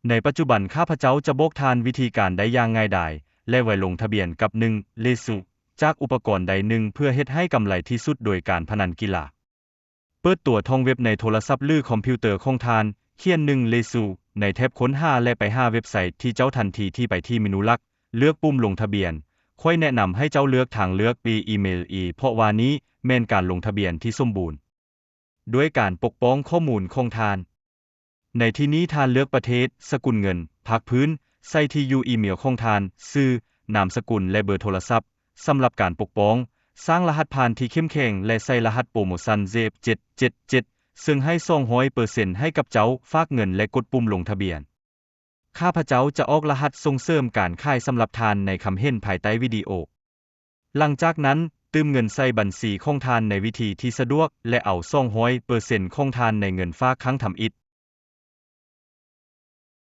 ในปัจจุบันข้าพเจ้าจะบอกทานวิธีการได้อย่างง่ายดายและไว้ลงทะเบียนกับ1เลสุจากอุปกรณ์ใดหนึ่งเพื่อเฮ็ดให้กำไรที่สุดโดยการพนันกีฬาเปิดตัวท่องเว็บในโทรศัพท์หรือคอมพิวเตอร์ของทานเขียน1เลสุในแท็บค้นหาและไปหาเว็บไซต์ที่เจ้าทันทีที่ไปที่เมนูหลักเลือกปุ่มลงทะเบียนค่อยแนะนำให้เจ้าเลือกทางเลือกอีเมลเพราะว่านี้แม่นการลงทะเบียนที่สมบูรณ์ด้วยการปกป้องข้อมูลของทานในที่นี้ทานเลือกประเทศสกุลเงินภาคพื้นใส่ที่อยู่อีเมลของทานชื่อนามสกุลและเบอร์โทรศัพท์สำหรับการปกป้องสร้างรหัสผ่านที่เข้มแข็งและใส่รหัสโปรโมชั่น ZEP777 ซึ่งให้ 200% ให้กับเจ้าฝากเงินและกดปุ่มลงทะเบียนข้าพเจ้าจะออกรหัสส่งเสริมการขายสำหรับทานในคำเห็นภายใต้วิดีโอหลังจากนั้นตืมเงินใส่บัญชีของทานในวิธีที่สะดวกและเอา200%ของทานในเงินฝากครั้งทำอิฐ